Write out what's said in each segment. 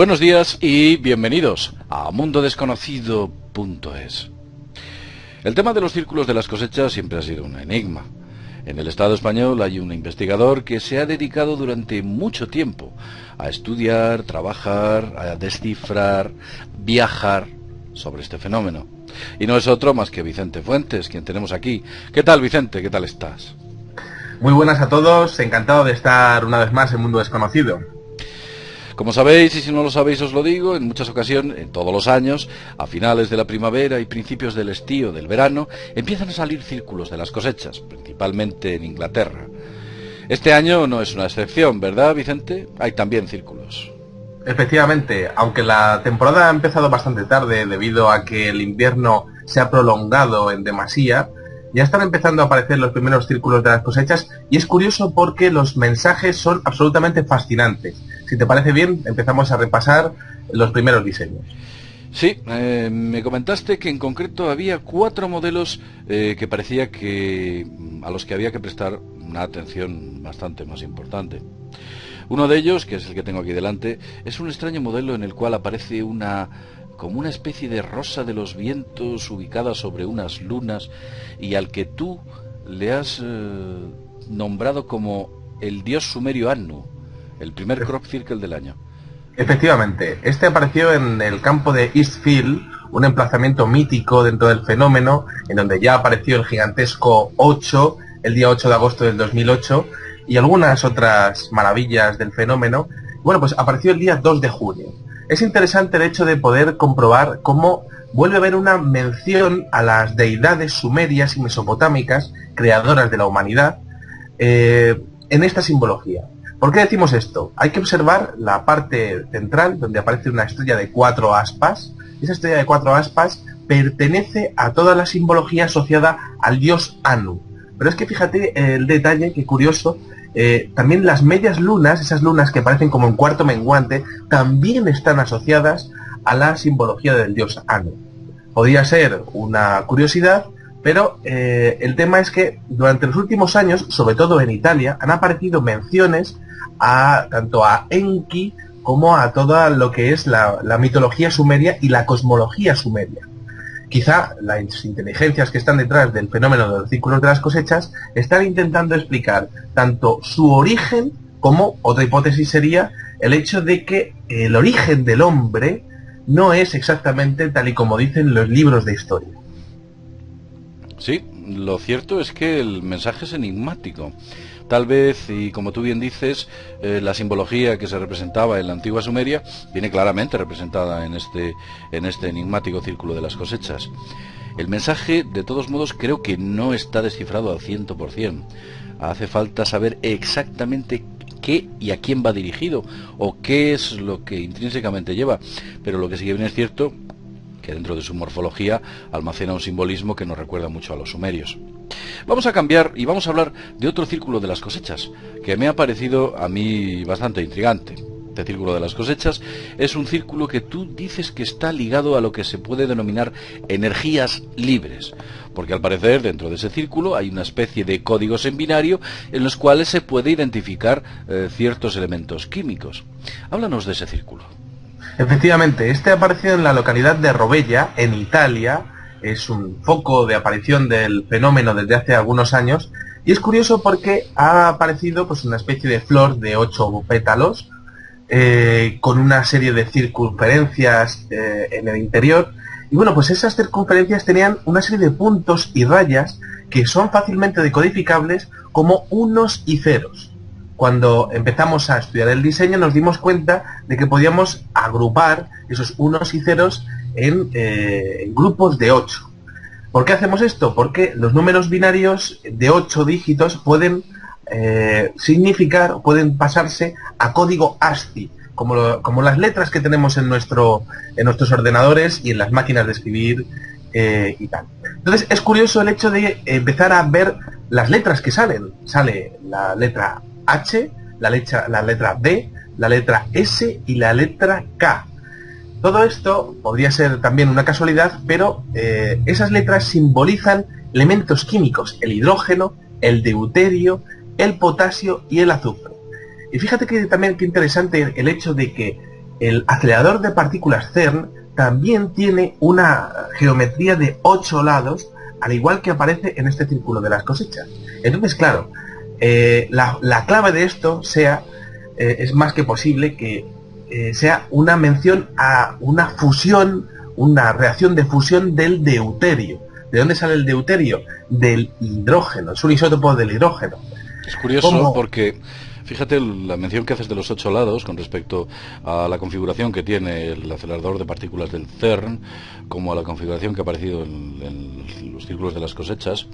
Buenos días y bienvenidos a mundodesconocido.es. El tema de los círculos de las cosechas siempre ha sido un enigma. En el Estado español hay un investigador que se ha dedicado durante mucho tiempo a estudiar, trabajar, a descifrar, viajar sobre este fenómeno. Y no es otro más que Vicente Fuentes, quien tenemos aquí. ¿Qué tal, Vicente? ¿Qué tal estás? Muy buenas a todos, encantado de estar una vez más en Mundo Desconocido. Como sabéis, y si no lo sabéis os lo digo, en muchas ocasiones, en todos los años, a finales de la primavera y principios del estío, del verano, empiezan a salir círculos de las cosechas, principalmente en Inglaterra. Este año no es una excepción, ¿verdad, Vicente? Hay también círculos. Efectivamente, aunque la temporada ha empezado bastante tarde debido a que el invierno se ha prolongado en demasía, ya están empezando a aparecer los primeros círculos de las cosechas y es curioso porque los mensajes son absolutamente fascinantes. Si te parece bien, empezamos a repasar los primeros diseños. Sí, me comentaste que en concreto había 4 modelos que parecía que a los que había que prestar una atención bastante más importante. Uno de ellos, que es el que tengo aquí delante, es un extraño modelo en el cual aparece como una especie de rosa de los vientos ubicada sobre unas lunas y al que tú le has nombrado como el dios sumerio Anu, el primer crop circle del año. Efectivamente, este apareció en el campo de Eastfield, un emplazamiento mítico dentro del fenómeno, en donde ya apareció el gigantesco 8, el día 8 de agosto del 2008, y algunas otras maravillas del fenómeno. Bueno, pues apareció el día 2 de junio. Es interesante el hecho de poder comprobar cómo vuelve a haber una mención a las deidades sumerias y mesopotámicas, creadoras de la humanidad, en esta simbología. ¿Por qué decimos esto? Hay que observar la parte central, donde aparece una estrella de 4 aspas. Esa estrella de 4 aspas pertenece a toda la simbología asociada al dios Anu. Pero es que fíjate el detalle, que curioso, también las medias lunas, esas lunas que aparecen como en cuarto menguante, también están asociadas a la simbología del dios Anu. Podría ser una curiosidad, pero el tema es que durante los últimos años, sobre todo en Italia, han aparecido menciones tanto a Enki como a toda lo que es la mitología sumeria y la cosmología sumeria. Quizá las inteligencias que están detrás del fenómeno de los círculos de las cosechas están intentando explicar tanto su origen como, otra hipótesis sería, el hecho de que el origen del hombre no es exactamente tal y como dicen los libros de historia. Sí, lo cierto es que el mensaje es enigmático. Tal vez, y como tú bien dices, la simbología que se representaba en la antigua Sumeria viene claramente representada en este enigmático círculo de las cosechas. El mensaje, de todos modos, creo que no está descifrado al 100%. Hace falta saber exactamente qué y a quién va dirigido, o qué es lo que intrínsecamente lleva. Pero lo que sí que bien es cierto, que dentro de su morfología almacena un simbolismo que nos recuerda mucho a los sumerios. Vamos a cambiar y vamos a hablar de otro círculo de las cosechas, que me ha parecido a mí bastante intrigante. Este círculo de las cosechas es un círculo que tú dices que está ligado a lo que se puede denominar energías libres, porque al parecer dentro de ese círculo hay una especie de códigos en binario en los cuales se puede identificar ciertos elementos químicos. Háblanos de ese círculo. Efectivamente, este apareció en la localidad de Rovella, en Italia. Es un foco de aparición del fenómeno desde hace algunos años. Y es curioso porque ha aparecido pues una especie de flor de 8 pétalos, con una serie de circunferencias en el interior. Y bueno, pues esas circunferencias tenían una serie de puntos y rayas que son fácilmente decodificables como unos y ceros. Cuando empezamos a estudiar el diseño nos dimos cuenta de que podíamos agrupar esos unos y ceros en grupos de 8. ¿Por qué hacemos esto? Porque los números binarios de 8 dígitos pueden pueden pasarse a código ASCII, como las letras que tenemos en nuestros ordenadores y en las máquinas de escribir y tal. Entonces es curioso el hecho de empezar a ver las letras que salen. Sale la letra H, la letra B, la letra S y la letra K. Todo esto podría ser también una casualidad, pero esas letras simbolizan elementos químicos: el hidrógeno, el deuterio, el potasio y el azufre. Y fíjate que también qué interesante el hecho de que el acelerador de partículas CERN también tiene una geometría de 8 lados, al igual que aparece en este círculo de las cosechas. Entonces, claro, la clave de esto es más que posible que sea una mención a una fusión, una reacción de fusión del deuterio. ¿De dónde sale el deuterio? Del hidrógeno, es un isótopo del hidrógeno. Es curioso porque, fíjate la mención que haces de los 8 lados con respecto a la configuración que tiene el acelerador de partículas del CERN, como a la configuración que ha aparecido en los círculos de las cosechas.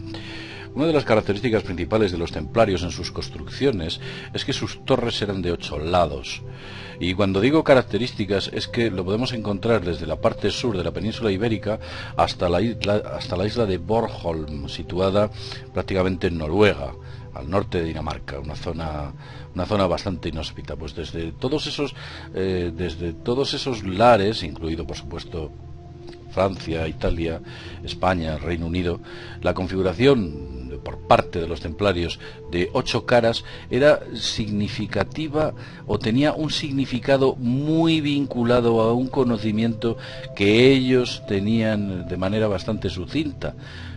Una de las características principales de los templarios en sus construcciones es que sus torres eran de 8 lados. Y cuando digo características es que lo podemos encontrar desde la parte sur de la península ibérica hasta la isla de Bornholm, situada prácticamente en Noruega, al norte de Dinamarca, una zona bastante inhóspita. Pues desde todos esos lares, incluido por supuesto Francia, Italia, España, Reino Unido, la configuración por parte de los templarios de 8 caras era significativa o tenía un significado muy vinculado a un conocimiento que ellos tenían de manera bastante sucinta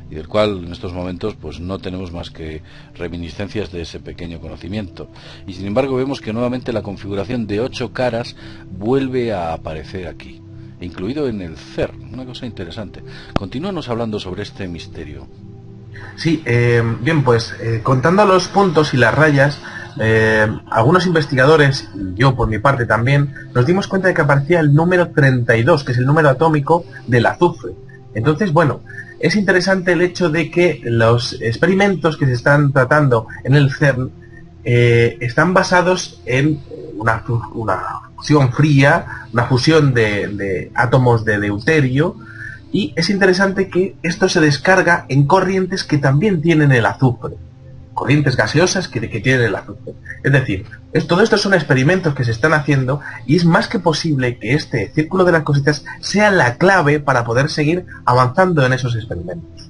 y del cual en estos momentos pues no tenemos más que reminiscencias de ese pequeño conocimiento. Y sin embargo vemos que nuevamente la configuración de 8 caras vuelve a aparecer aquí, incluido en el CERN, una cosa interesante. Continúanos hablando sobre este misterio. Sí, bien, pues contando los puntos y las rayas, algunos investigadores, y yo por mi parte también, nos dimos cuenta de que aparecía el número 32, que es el número atómico del azufre. Entonces, bueno, es interesante el hecho de que los experimentos que se están tratando en el CERN están basados en una fusión fría, una fusión de átomos de deuterio, y es interesante que esto se descarga en corrientes que también tienen el azufre, corrientes gaseosas que tienen el azufre. Es decir, todo esto son experimentos que se están haciendo y es más que posible que este círculo de las cosechas sea la clave para poder seguir avanzando en esos experimentos.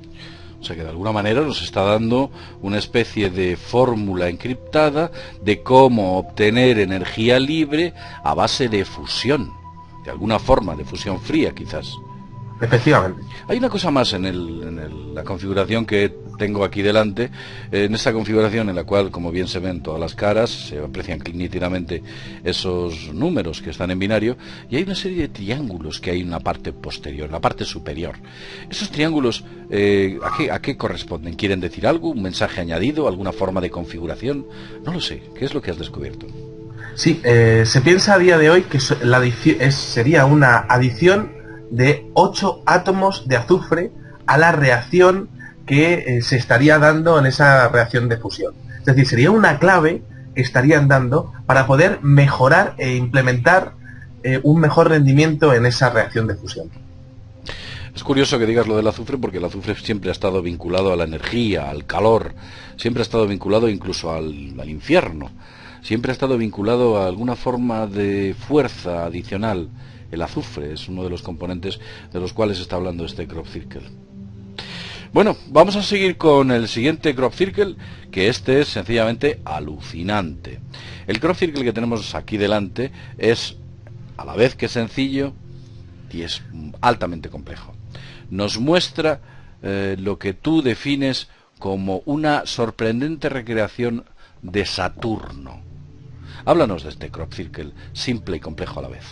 O sea que de alguna manera nos está dando una especie de fórmula encriptada de cómo obtener energía libre a base de fusión, de alguna forma, de fusión fría quizás. Efectivamente. Hay una cosa más en la configuración que tengo aquí delante, en esta configuración en la cual, como bien se ven todas las caras, se aprecian nítidamente esos números que están en binario, y hay una serie de triángulos que hay en la parte posterior, en la parte superior. Esos triángulos, ¿a qué corresponden? ¿Quieren decir algo? ¿Un mensaje añadido? ¿Alguna forma de configuración? No lo sé. ¿Qué es lo que has descubierto? Sí, se piensa a día de hoy que sería una adición de 8 átomos de azufre a la reacción que se estaría dando en esa reacción de fusión. Es decir, sería una clave que estarían dando para poder mejorar e implementar un mejor rendimiento en esa reacción de fusión. Es curioso que digas lo del azufre, porque el azufre siempre ha estado vinculado a la energía, al calor, siempre ha estado vinculado incluso al infierno, siempre ha estado vinculado a alguna forma de fuerza adicional. El azufre es uno de los componentes de los cuales está hablando este crop circle. Bueno, vamos a seguir con el siguiente crop circle, que este es sencillamente alucinante. El crop circle que tenemos aquí delante es a la vez que sencillo y es altamente complejo. Nos muestra lo que tú defines como una sorprendente recreación de Saturno. Háblanos de este crop circle simple y complejo a la vez.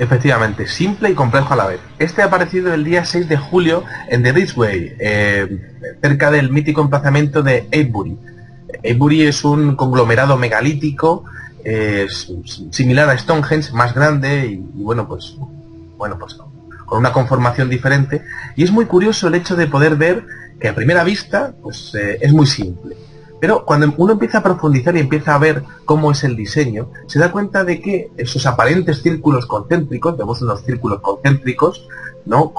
Efectivamente, simple y complejo a la vez. Este ha aparecido el día 6 de julio en The Ridgeway, cerca del mítico emplazamiento de Avebury. Avebury es un conglomerado megalítico, similar a Stonehenge, más grande y pues con una conformación diferente. Y es muy curioso el hecho de poder ver que a primera vista es muy simple. Pero cuando uno empieza a profundizar y empieza a ver cómo es el diseño, se da cuenta de que esos aparentes círculos concéntricos, vemos unos círculos concéntricos, ¿no?,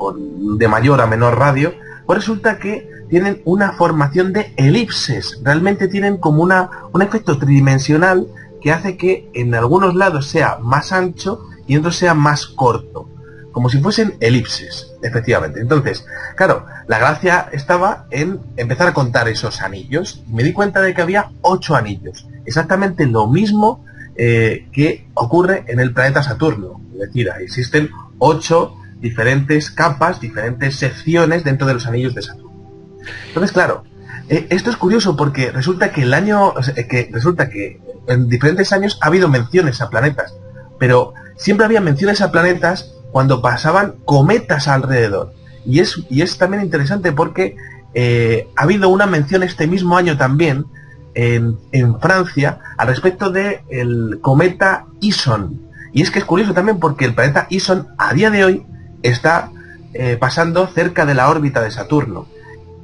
de mayor a menor radio, pues resulta que tienen una formación de elipses. Realmente tienen como un efecto tridimensional que hace que en algunos lados sea más ancho y en otros sea más corto, como si fuesen elipses, efectivamente. Entonces, claro, la gracia estaba en empezar a contar esos anillos. Me di cuenta de que había 8 anillos, exactamente lo mismo que ocurre en el planeta Saturno. Es decir, existen 8 diferentes capas, diferentes secciones dentro de los anillos de Saturno. Entonces, claro, esto es curioso porque resulta que en diferentes años ha habido menciones a planetas, pero siempre había menciones a planetas cuando pasaban cometas alrededor. Y es también interesante porque ha habido una mención este mismo año también en Francia al respecto del cometa Ison. Y es que es curioso también porque el planeta Ison a día de hoy está pasando cerca de la órbita de Saturno.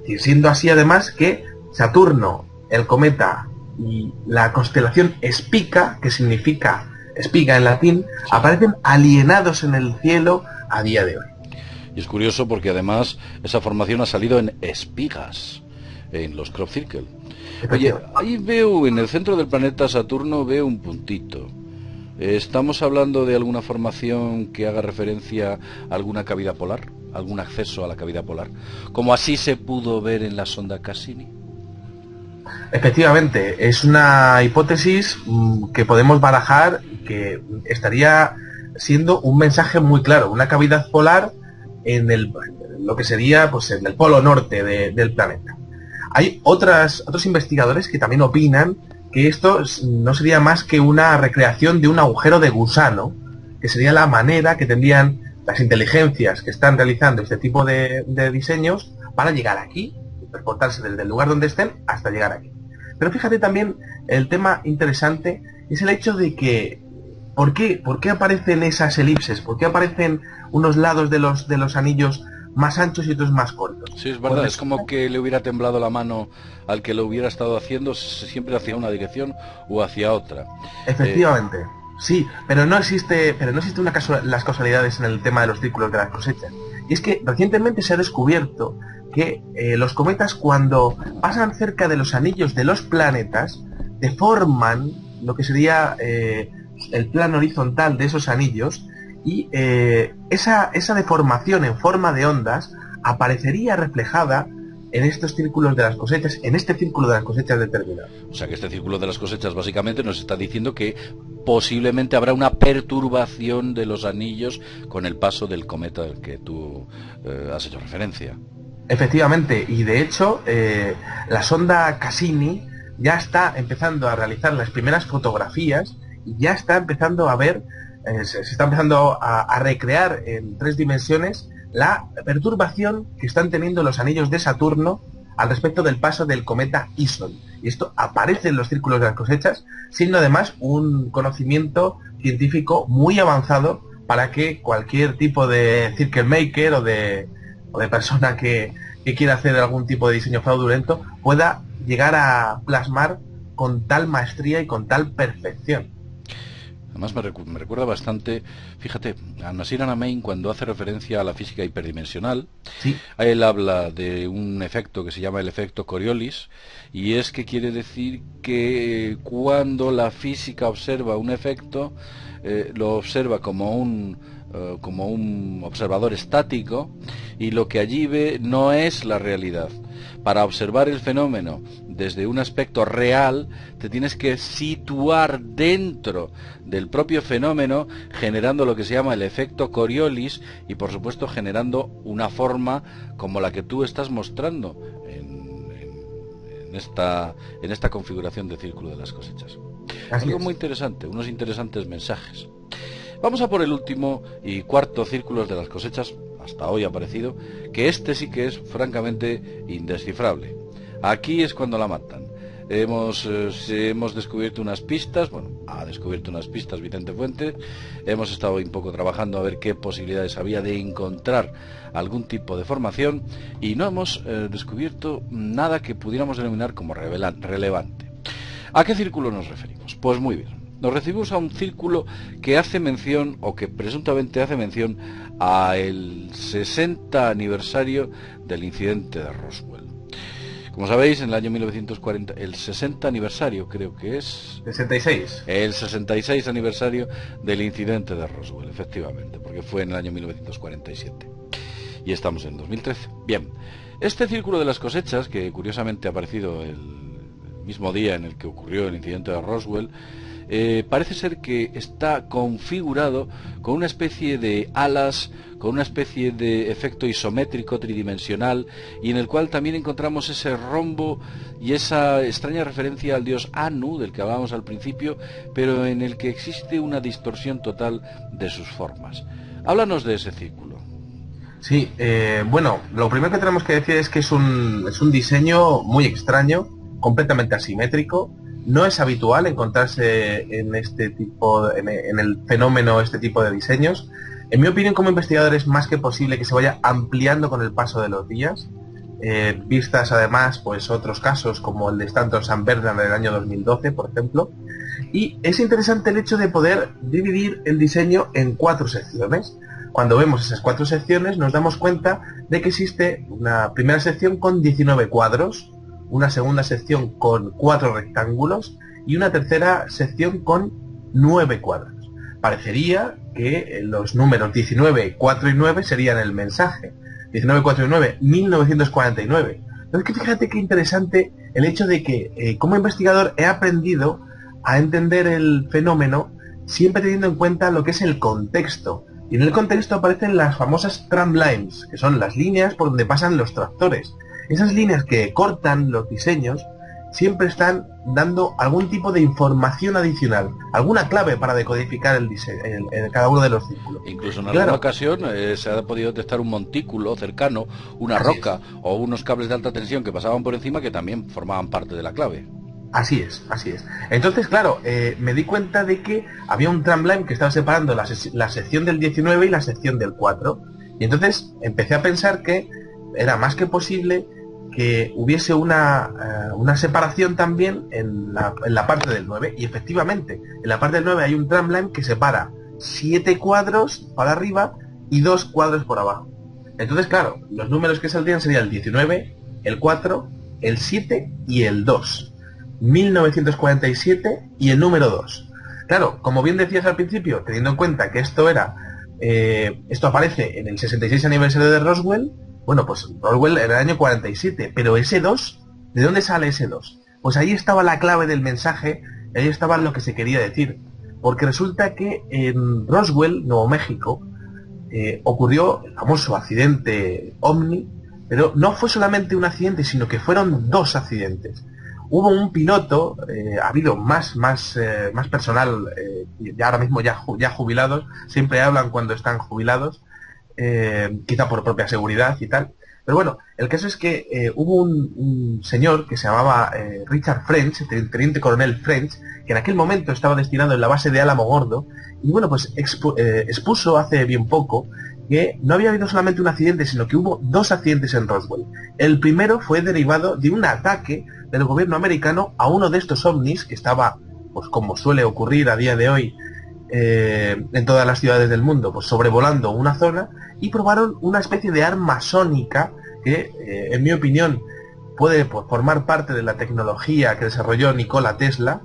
Y siendo así además que Saturno, el cometa y la constelación Spica, que significa espiga en latín, aparecen alienados en el cielo a día de hoy. Y es curioso porque además esa formación ha salido en espigas, en los crop circle. Oye, ahí veo en el centro del planeta Saturno, veo un puntito. ¿Estamos hablando de alguna formación que haga referencia a alguna cavidad polar? ¿Algún acceso a la cavidad polar? ¿Como así se pudo ver en la sonda Cassini? Efectivamente, es una hipótesis que podemos barajar, que estaría siendo un mensaje muy claro, una cavidad polar en lo que sería pues en el polo norte del planeta. Hay otros investigadores que también opinan que esto no sería más que una recreación de un agujero de gusano, que sería la manera que tendrían las inteligencias que están realizando este tipo de diseños para llegar aquí, transportarse desde el lugar donde estén hasta llegar aquí. Pero fíjate también, el tema interesante es el hecho de que ¿por qué aparecen esas elipses? ¿Por qué aparecen unos lados de los anillos más anchos y otros más cortos? Sí, es verdad, es como que le hubiera temblado la mano al que lo hubiera estado haciendo, siempre hacia una dirección o hacia otra. Efectivamente, sí, pero no existe las causalidades en el tema de los círculos de las cosechas. Y es que recientemente se ha descubierto que los cometas, cuando pasan cerca de los anillos de los planetas, deforman lo que sería el plano horizontal de esos anillos, y esa deformación en forma de ondas aparecería reflejada en estos círculos de las cosechas, en este círculo de las cosechas determinado. O sea que este círculo de las cosechas básicamente nos está diciendo que posiblemente habrá una perturbación de los anillos con el paso del cometa al que tú has hecho referencia. Efectivamente, y de hecho la sonda Cassini ya está empezando a realizar las primeras fotografías y ya está empezando a ver, se está empezando a recrear en 3 dimensiones la perturbación que están teniendo los anillos de Saturno al respecto del paso del cometa Ison. Y esto aparece en los círculos de las cosechas, siendo además un conocimiento científico muy avanzado para que cualquier tipo de circle maker o de persona que quiera hacer algún tipo de diseño fraudulento pueda llegar a plasmar con tal maestría y con tal perfección. Además me recuerda bastante, fíjate, a Nasir Haramein cuando hace referencia a la física hiperdimensional. Sí. Él habla de un efecto que se llama el efecto Coriolis, y es que quiere decir que cuando la física observa un efecto, lo observa como un observador estático, y lo que allí ve no es la realidad. Para observar el fenómeno desde un aspecto real, te tienes que situar dentro del propio fenómeno, generando lo que se llama el efecto Coriolis, y por supuesto generando una forma como la que tú estás mostrando en esta configuración de círculo de las cosechas. Algo muy interesante, unos interesantes mensajes. Vamos a por el último y cuarto círculo de las cosechas, hasta hoy aparecido, que este sí que es francamente indescifrable. Aquí es cuando la matan. Hemos descubierto unas pistas, ha descubierto unas pistas Vicente Fuentes, hemos estado un poco trabajando a ver qué posibilidades había de encontrar algún tipo de formación, y no hemos descubierto nada que pudiéramos denominar como relevante. ¿A qué círculo nos referimos? Pues muy bien. Nos referimos a un círculo que hace mención, o que presuntamente hace mención, a el 60 aniversario del incidente de Roswell. Como sabéis, en el año 1940, el 60 aniversario creo que es... 66. El 66 aniversario del incidente de Roswell, efectivamente, porque fue en el año 1947. Y estamos en 2013. Bien, este círculo de las cosechas, que curiosamente ha aparecido el mismo día en el que ocurrió el incidente de Roswell, parece ser que está configurado con una especie de alas, con una especie de efecto isométrico tridimensional, y en el cual también encontramos ese rombo y esa extraña referencia al dios Anu del que hablábamos al principio, pero en el que existe una distorsión total de sus formas. Háblanos de ese círculo. Sí, bueno, lo primero que tenemos que decir es que es un diseño muy extraño, completamente asimétrico. No es habitual encontrarse en este tipo, en el fenómeno, este tipo de diseños. En mi opinión, como investigador, es más que posible que se vaya ampliando con el paso de los días. Vistas además, pues otros casos como el de Stanton San Bernard del año 2012, por ejemplo. Y es interesante el hecho de poder dividir el diseño en 4 secciones. Cuando vemos esas 4 secciones nos damos cuenta de que existe una primera sección con 19 cuadros, una segunda sección con 4 rectángulos y una tercera sección con 9 cuadros. Parecería que los números 19, 4 y 9 serían el mensaje. 19, 4 y 9, 1949. Entonces, fíjate qué interesante el hecho de que como investigador he aprendido a entender el fenómeno siempre teniendo en cuenta lo que es el contexto. Y en el contexto aparecen las famosas tram lines, que son las líneas por donde pasan los tractores. Esas líneas que cortan los diseños siempre están dando algún tipo de información adicional, alguna clave para decodificar el diseño, cada uno de los círculos. Incluso en alguna ocasión se ha podido detectar un montículo cercano, una roca o unos cables de alta tensión que pasaban por encima que también formaban parte de la clave. Así es, así es. Entonces, claro, me di cuenta de que había un tramline que estaba separando la sección del 19 y la sección del 4. Y entonces empecé a pensar que era más que posible que hubiese una separación también en la parte del 9. Y efectivamente, en la parte del 9 hay un tramline que separa 7 cuadros para arriba y 2 cuadros por abajo. Entonces, claro, los números que saldrían serían el 19, el 4, el 7 y el 2. 1947 y el número 2. Claro, como bien decías al principio, teniendo en cuenta que esto aparece en el 66 aniversario de Roswell, bueno, pues Roswell en el año 47, pero ese 2, ¿de dónde sale ese 2? Pues ahí estaba la clave del mensaje, ahí estaba lo que se quería decir, porque resulta que en Roswell, Nuevo México, ocurrió el famoso accidente OVNI, pero no fue solamente un accidente, sino que fueron 2 accidentes. Hubo un piloto, ha habido más personal, ya ahora mismo ya jubilados, siempre hablan cuando están jubilados, quizá por propia seguridad y tal. Pero bueno, el caso es que hubo un señor que se llamaba Richard French, teniente coronel French, que en aquel momento estaba destinado en la base de Alamogordo, y bueno, pues expuso hace bien poco que no había habido solamente un accidente, sino que hubo 2 accidentes en Roswell. El primero fue derivado de un ataque del gobierno americano a uno de estos ovnis que estaba, pues como suele ocurrir a día de hoy en todas las ciudades del mundo, pues sobrevolando una zona, y probaron una especie de arma sónica que, en mi opinión, puede formar parte de la tecnología que desarrolló Nikola Tesla.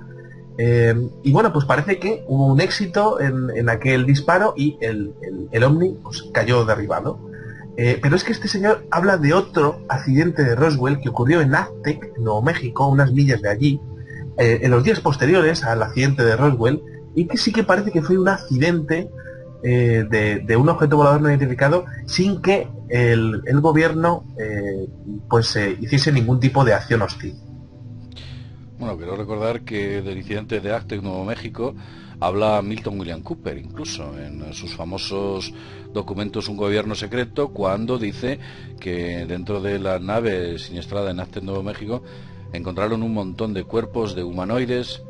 Y bueno, pues parece que hubo un éxito en aquel disparo y el ovni pues cayó derribado. Pero es que este señor habla de otro accidente de Roswell que ocurrió en Aztec, Nuevo México, unas millas de allí, en los días posteriores al accidente de Roswell, y que sí que parece que fue un accidente de un objeto volador no identificado sin que el gobierno hiciese ningún tipo de acción hostil. Bueno, quiero recordar que del incidente de Aztec, Nuevo México, habla Milton William Cooper, incluso en sus famosos documentos Un gobierno secreto, cuando dice que dentro de la nave siniestrada en Aztec, Nuevo México, encontraron un montón de cuerpos de humanoides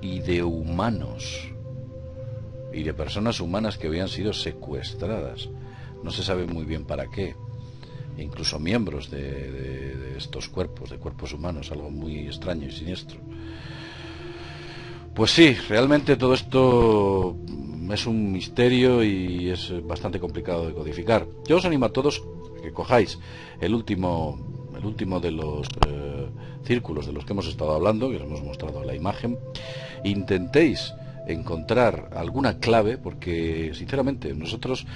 y de humanos, y de personas humanas que habían sido secuestradas. No se sabe muy bien para qué. Incluso miembros de estos cuerpos, de cuerpos humanos, algo muy extraño y siniestro. Pues sí, realmente todo esto es un misterio y es bastante complicado de codificar. Yo os animo a todos a que cojáis el último de los círculos de los que hemos estado hablando, que os hemos mostrado la imagen. Intentéis encontrar alguna clave, porque sinceramente nosotros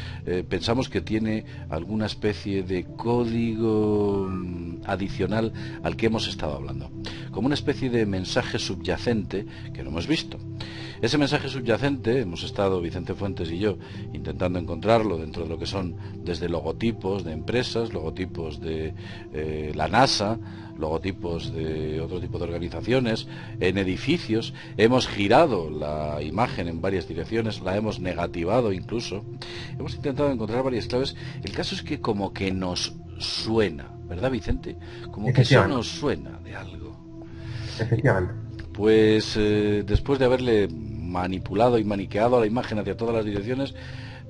pensamos que tiene alguna especie de código adicional al que hemos estado hablando, como una especie de mensaje subyacente que no hemos visto. Ese mensaje subyacente hemos estado, Vicente Fuentes y yo, intentando encontrarlo dentro de lo que son desde logotipos de empresas, logotipos de la NASA, logotipos de otro tipo de organizaciones, en edificios. Hemos girado la imagen en varias direcciones, la hemos negativado incluso. Hemos intentado encontrar varias claves. El caso es que como que nos suena, ¿verdad, Vicente? Como que eso nos suena de algo. Efectivamente. Pues después de haberle manipulado y maniqueado a la imagen hacia todas las direcciones,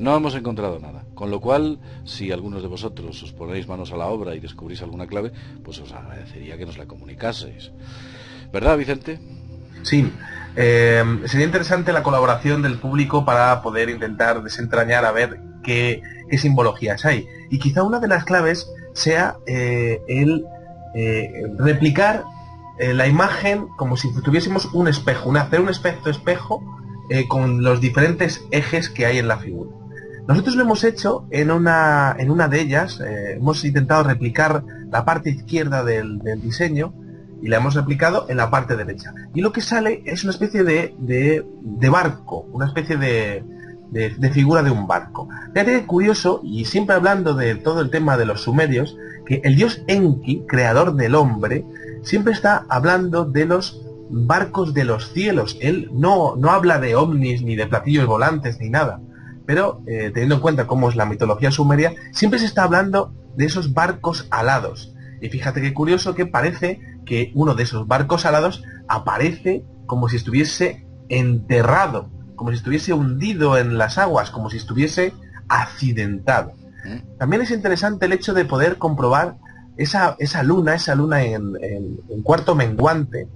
no hemos encontrado nada. Con lo cual, si algunos de vosotros os ponéis manos a la obra y descubrís alguna clave, pues os agradecería que nos la comunicaseis. ¿Verdad, Vicente? Sí. Sería interesante la colaboración del público para poder intentar desentrañar a ver qué simbologías hay. Y quizá una de las claves sea el replicar la imagen como si tuviésemos un espejo, hacer un espejo con los diferentes ejes que hay en la figura. Nosotros lo hemos hecho en una de ellas, hemos intentado replicar la parte izquierda del diseño y la hemos replicado en la parte derecha. Y lo que sale es una especie de barco, una especie de figura de un barco. Fíjate que curioso, y siempre hablando de todo el tema de los sumerios, que el dios Enki, creador del hombre, siempre está hablando de los barcos de los cielos. Él no habla de ovnis, ni de platillos volantes, ni nada. Pero, teniendo en cuenta cómo es la mitología sumeria, siempre se está hablando de esos barcos alados. Y fíjate qué curioso que parece que uno de esos barcos alados aparece como si estuviese enterrado, como si estuviese hundido en las aguas, como si estuviese accidentado. También es interesante el hecho de poder comprobar esa luna en cuarto menguante,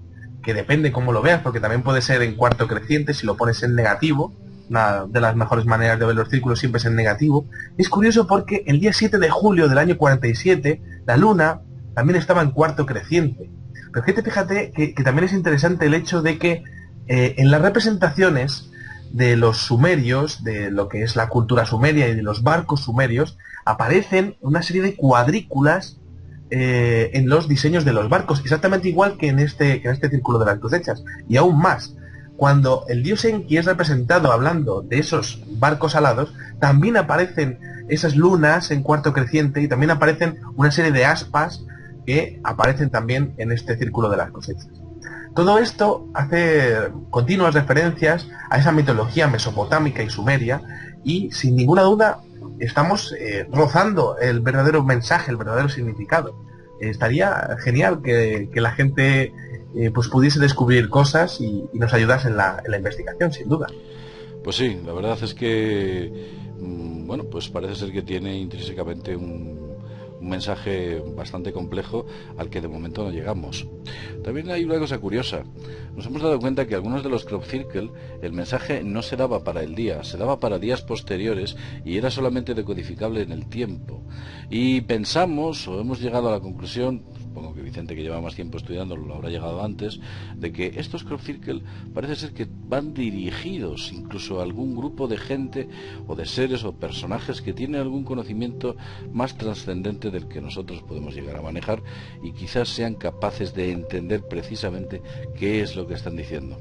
que depende cómo lo veas, porque también puede ser en cuarto creciente si lo pones en negativo. Una de las mejores maneras de ver los círculos siempre es en negativo. Es curioso porque el día 7 de julio del año 47, la luna también estaba en cuarto creciente. Pero fíjate que también es interesante el hecho de que en las representaciones de los sumerios, de lo que es la cultura sumeria y de los barcos sumerios, aparecen una serie de cuadrículas en los diseños de los barcos, exactamente igual que en este círculo de las cosechas, y aún más. Cuando el dios Enki es representado hablando de esos barcos alados, también aparecen esas lunas en cuarto creciente y también aparecen una serie de aspas que aparecen también en este círculo de las cosechas. Todo esto hace continuas referencias a esa mitología mesopotámica y sumeria, y sin ninguna duda estamos rozando el verdadero mensaje, el verdadero significado. Estaría genial que la gente pues pudiese descubrir cosas y nos ayudase en la investigación, sin duda. Pues sí, la verdad es que bueno, pues parece ser que tiene intrínsecamente un mensaje bastante complejo al que de momento no llegamos. También hay una cosa curiosa. Nos hemos dado cuenta que algunos de los crop circle, el mensaje no se daba para el día, se daba para días posteriores y era solamente decodificable en el tiempo. Y pensamos, o hemos llegado a la conclusión, supongo que Vicente, que lleva más tiempo estudiándolo, lo habrá llegado antes, de que estos crop circle parece ser que van dirigidos incluso a algún grupo de gente o de seres o personajes que tienen algún conocimiento más trascendente del que nosotros podemos llegar a manejar, y quizás sean capaces de entender precisamente qué es lo que están diciendo.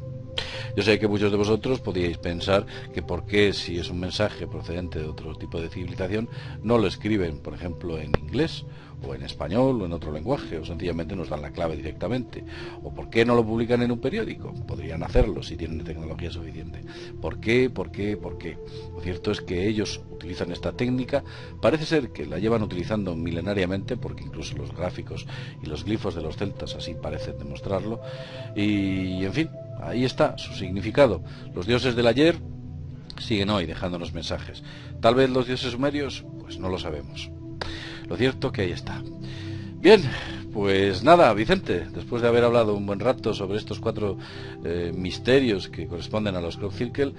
Yo sé que muchos de vosotros podíais pensar que por qué, si es un mensaje procedente de otro tipo de civilización, no lo escriben, por ejemplo, en inglés o en español o en otro lenguaje, o sencillamente nos dan la clave directamente. O por qué no lo publican en un periódico. Podrían hacerlo si tienen tecnología suficiente. ¿Por qué? ¿Por qué? ¿Por qué? Lo cierto es que ellos utilizan esta técnica, parece ser que la llevan utilizando milenariamente, porque incluso los gráficos y los glifos de los celtas así parecen demostrarlo, y en fin, ahí está su significado. Los dioses del ayer siguen hoy dejándonos mensajes. Tal vez los dioses sumerios, pues no lo sabemos. Lo cierto que ahí está. Bien, pues nada, Vicente, después de haber hablado un buen rato sobre estos 4 misterios que corresponden a los crop circle,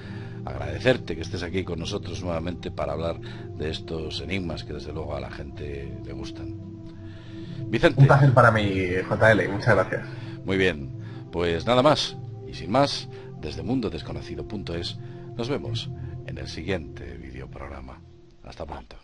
agradecerte que estés aquí con nosotros nuevamente para hablar de estos enigmas que desde luego a la gente le gustan. Vicente. Un placer para mí, JL, muchas gracias. Muy bien, pues nada más, y sin más, desde mundodesconocido.es nos vemos en el siguiente videoprograma. Hasta pronto.